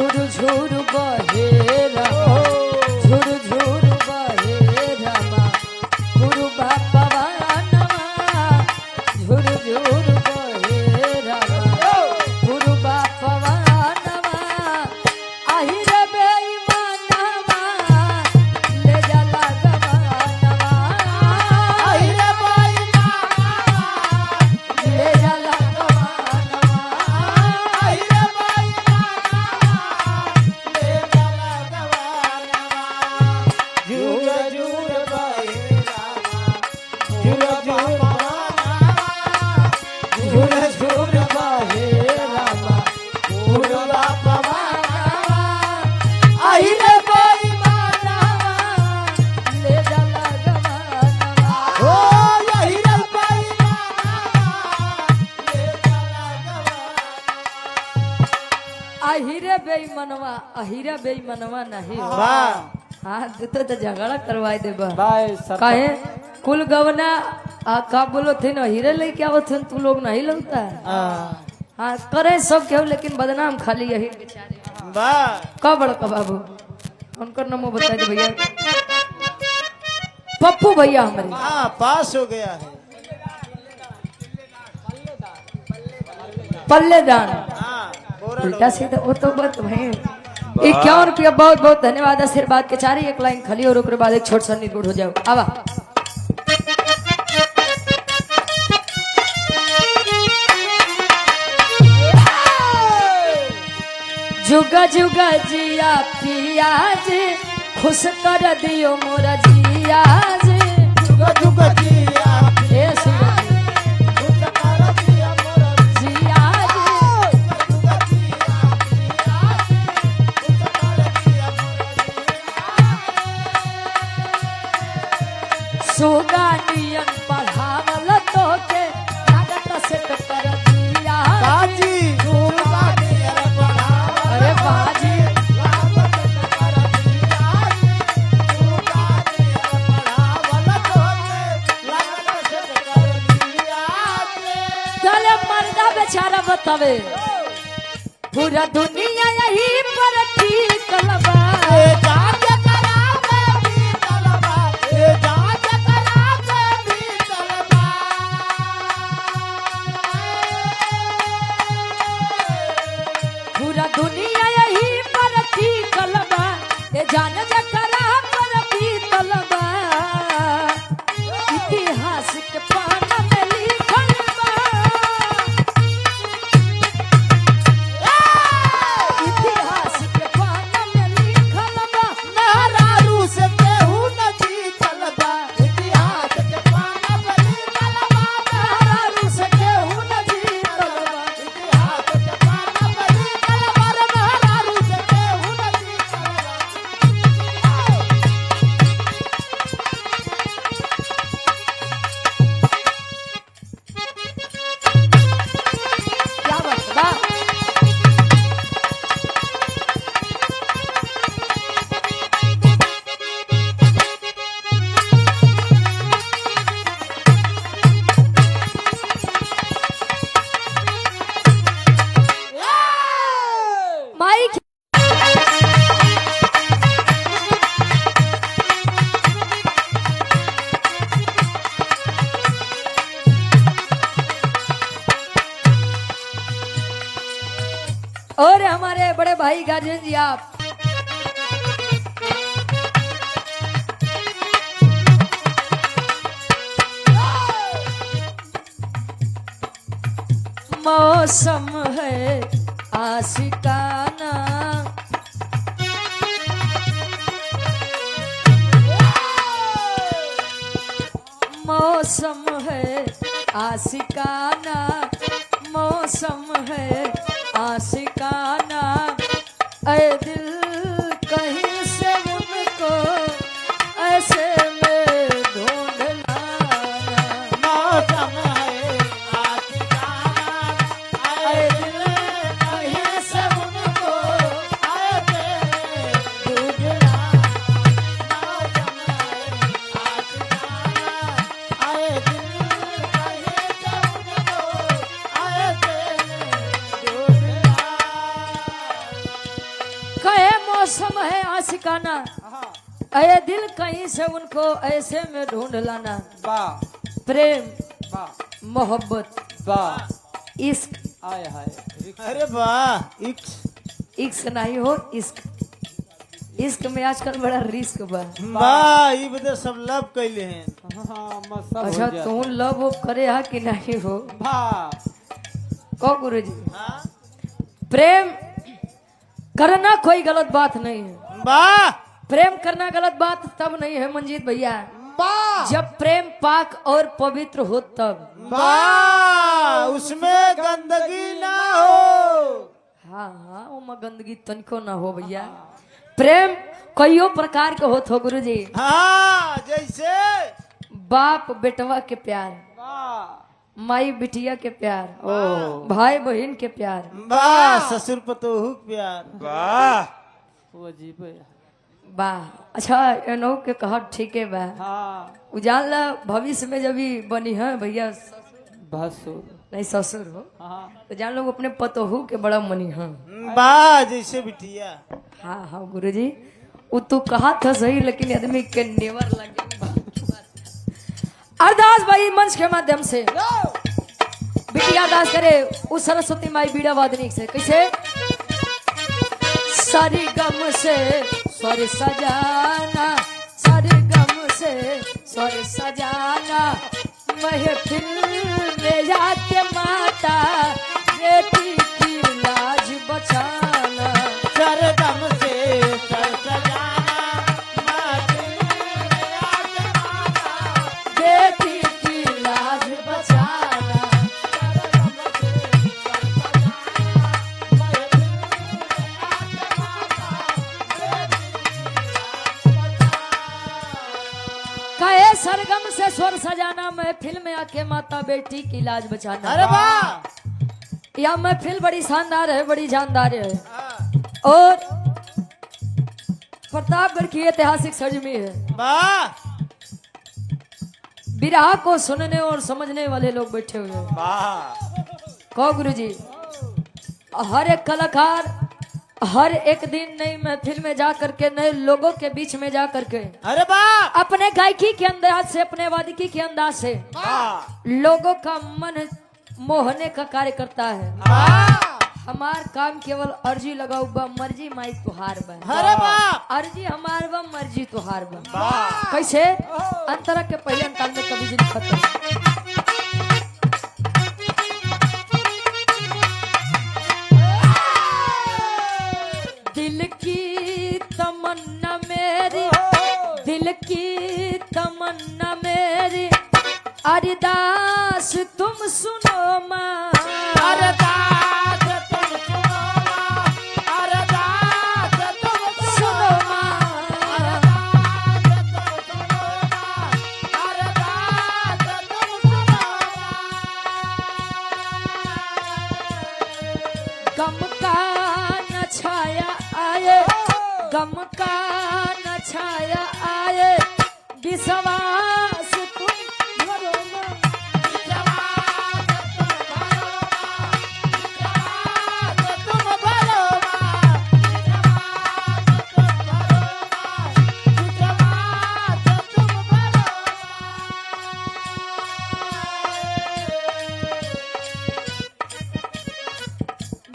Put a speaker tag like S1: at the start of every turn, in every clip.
S1: झुरु झुरु बहे रमा झुरु झुरु बहे रमा पूर्वा पवनवा झुरु झुरु बहे रमा पूर्वा पवनवा आहिर बेईमानवा ले जाला गवानवा आहिर बेईमानवा ले जाला गवानवा आहिर अहिरा बेईमानवा नहीं हाँ तो झगड़ा करवाए दे कहे कुल गवना का बोलो थे ना हीरे लेके आओ थे तू लोग नहीं लगता हाँ करे सब केहू लेकिन बदनाम खाली यही का बड़का बाबू उनका नाम बता दे भैया पप्पू भैया हमारे
S2: पास हो गया है
S1: पल्लेदान उल्टा सीधा वो तो बात भाई 51 रुपया बहुत बहुत धन्यवाद आशीर्वाद के चारी एक लाइन खाली और उसके बाद एक छोट सा निर्गुण हो जाओ आवा जुगा जुगा जिया पिया जी खुश कर दियो मोरा जिया जी
S2: जुगा जुगा जिया
S1: सुगानियन बढ़ावल तो के लागत से कर दिया
S2: बाजी सुगानियन बढ़ावल
S1: अरे बाजी
S2: लागत से कर दिया सुगानियन बढ़ावल तो के लागत से कर दिया
S1: चले मर्दा बेचारा बतावे पूरा दुनिया यही पर ठीक लबा दुनिया यही पर ठीक लबा ये जान जकरा पर पीतल बा इतिहास के पाना में लिखल बा इतिहास के पाना में लिखल बा
S2: नारारू से केहू न जीतल बा इतिहास के पाना में लिखल बा
S1: नारारू से केहू न जीतल बा
S2: इतिहास के पाना में लिखल बा नारारू से केहू न जीतल
S1: क्या बात बा माइक और हमारे बड़े भाई गार्जियन जी आप मौसम है आशिकाना मौसम है आशिकाना मौसम है आशिकाना ऐ दिल कहीं से उनको ऐसे में ढूंढ लाना
S2: मौसम है आशिकाना
S1: ऐ दिल कहीं से उनको
S2: ऐसे
S1: ढूंढ लाना
S2: मौसम है आशिकाना आए दिल कहीं से उनको ऐसे ढूंढना
S1: मौसम है आशिकाना, अये दिल कहीं से उनको ऐसे में ढूंढ लाना। प्रेम, मोहब्बत, इश्क,
S2: अरे वाह,
S1: इश्क नहीं हो इश्क। इश्क में आजकल बड़ा रिस्क बा।
S2: वाह, ये बदे सब लव कैले हैं।
S1: अच्छा तू लव वो करे हा कि नहीं हो? को गुरु जी, प्रेम करना कोई गलत बात नहीं है।
S2: वाह,
S1: प्रेम करना गलत बात तब नहीं है मंजीत भैया, जब प्रेम पाक और पवित्र हो तब।
S2: वाह, उसमें गंदगी ना हो।
S1: हाँ, वो गंदगी तनिको ना हो भैया। प्रेम कईयों प्रकार के होत हो गुरु जी।
S2: हाँ, जैसे
S1: बाप बेटवा के प्यार, माई बिटिया के प्यार, भाई बहन के प्यार,
S2: वाह, ससुर पतोहू के प्यार, वाह,
S1: वाह। अच्छा एनो के कहा ठीक है बा। उजान ला भविष्य में जब भी बनी है भैया भसुर नहीं ससुर हो, तो जान लोग अपने पतोहू के बड़ा मनी है।
S2: वाह, जैसे बिटिया।
S1: हाँ हाँ गुरु जी, वो तू कहा था सही, लेकिन आदमी के नेवर लगे। अरदास भाई मंच के माध्यम से बिटिया दास करे उस सरस्वती माई बीड़ा वादनी से कैसे? सारी गम से स्वर सजाना, सारी गम से स्वर सजाना, महफिल में जाके माता बेटी की लाज बचाना।
S2: सरगम से सर सजाना, महफिल में आके माता
S1: बेटी की लाज बचाना।
S2: सरगम से सर सजाना, महफिल में आके माता
S1: कहे सरगम से स्वर सजाना, महफिल में आके माता बेटी की लाज बचाना।
S2: अरे वाह,
S1: यह महफिल बड़ी शानदार है, बड़ी जानदार है और प्रतापगढ़ की ऐतिहासिक सरजमी है।
S2: वाह,
S1: बिरहा को सुनने और समझने वाले लोग बैठे हुए हैं।
S2: वाह,
S1: कहो गुरु जी, हर एक कलाकार हर एक दिन नई महफिल में जा करके, नए लोगों के बीच में जा करके
S2: अरे वाह,
S1: अपने गायकी के अंदाज से, अपने वादकी के अंदाज से लोगों का मन मोहने का कार्य करता है। हमार काम केवल अर्जी लगाऊ बा, मर्जी माई तुहार बा।
S2: अरे वाह,
S1: अर्जी हमार बा, मर्जी तुहार बा। कैसे? अंतरा के पहले अंताल में कभी दिन खत्म। दिल की तमन्ना मेरी, दिल की तमन्ना मेरी, अरदास तुम सुनो माँ।
S2: अरदास तुम सुनो माँ, अरदास तुम
S1: सुनो माँ।
S2: अरदास तुम सुनो माँ, अरदास तुम सुनो माँ।
S1: गम का न छाया आए, गम का न छाया आए, विश्वास तुम भरो माँ।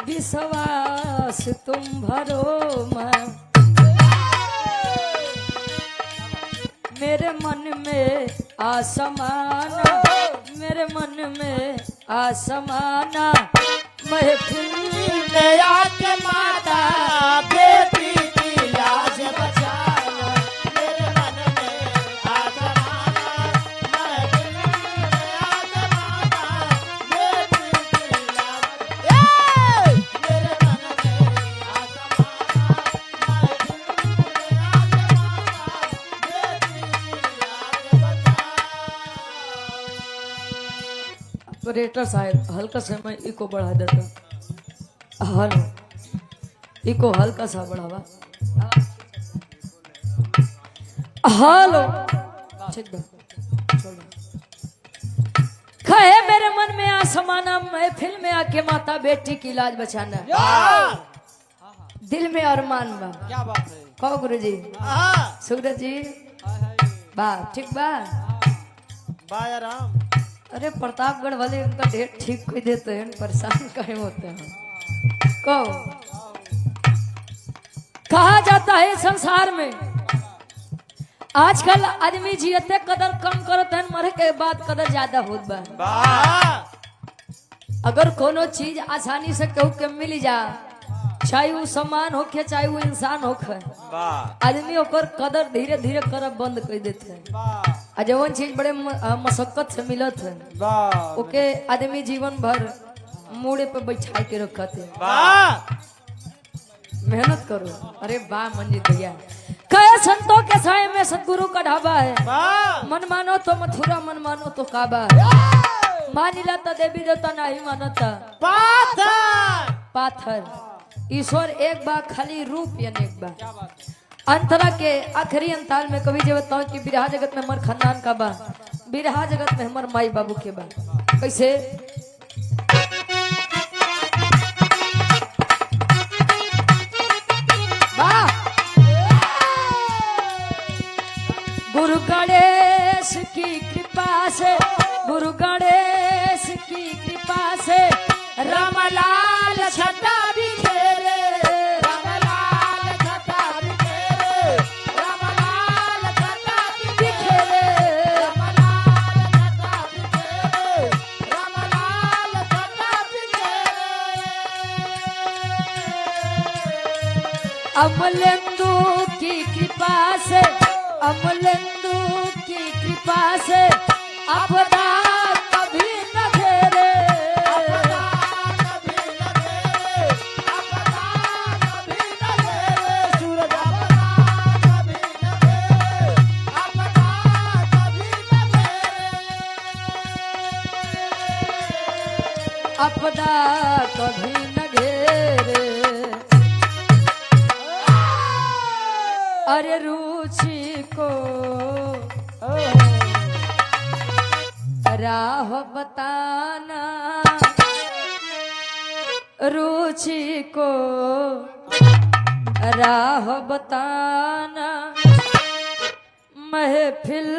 S1: विश्वास तुम भरो माँ। मेरे मन में आसमाना, मेरे मन में आसमाना, महफिल में आके माता बेटी की लाज बचाना।
S2: मेरे मन में आसमाना, महफिल में आके माता बेटी की लाज। मेरे मन में आसमाना, महफिल में आके माता बेटी की लाज बचा।
S1: ऑपरेटर साहब हल्का सा मैं इको बढ़ा देता। हेलो, इको हल्का सा बढ़ावा। हेलो, ठीक बा, छोड़। कहे मेरे मन में आसमाना, महफिल में आके माता बेटी की लाज बचाना। दिल में अरमान बा।
S2: क्या बात है?
S1: कहो गुरुजी।
S2: हाँ
S1: सूरज जी बा ठीक बा।
S2: बाया राम।
S1: अरे प्रतापगढ़ वाले उनका डेट ठीक कोई देते हैं, परेशान कहे होते हैं। कहो कहा जाता है संसार में आजकल आदमी जियते कदर कम करते हैं, मरे के बाद कदर ज्यादा होत बा। अगर कोनो चीज आसानी से कहू के मिल जा, चाहे वो सामान होखे चाहे वो इंसान होखे, आदमी ओकर कदर धीरे धीरे करब बंद कर देते हैं। आ जवन चीज बड़े मशक्कत से मिलत है ओके आदमी जीवन भर मूड़े पे बैठा के रखत है। मेहनत करो। अरे वाह मंजित भैया। कहे संतों के साय में सतगुरु का ढाबा है, मन मानो तो मथुरा मन मानो तो काबा है। मानिला तो देवी देवता नहीं मानता पाथर। ईश्वर एक बार खाली रूप या एक बार अंतरा के आखिरी अंताल में कवि जब बताओ कि बिरहा जगत में हमार खानदान का बा, बिरहा जगत में हमार माई बाबू के बा। कैसे गुरु गणेश की कृपा से, गुरु गणेश की कृपा से रामलाल छटा बिखेरे, रामलाल छटा बिखेरे, रामलाल छटा बिखेरे, रामलाल छटा बिखेरे, रामलाल छटा बिखेरे। अमलेंदु की कृपा से, अमलेंदु की कृपा से आपदा कभी न घेरे, आपदा कभी न घेरे, आपदा कभी न घेरे, सूरज आपदा कभी न घेरे, आपदा कभी न घेरे, आपदा कभी न घेरे। अरे रुचि को राह बताना, रुचि को राह बताना, महफिल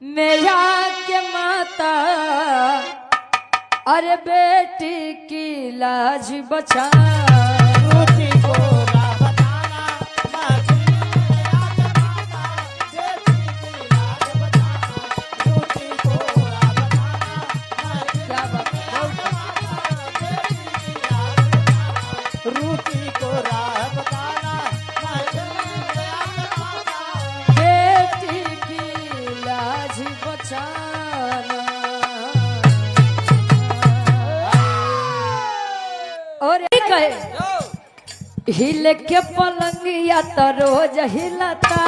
S1: में आके माता अरे बेटी की लाज बचा। रुचि को और कहे हिले के पलंगिया तो रोज हिलता,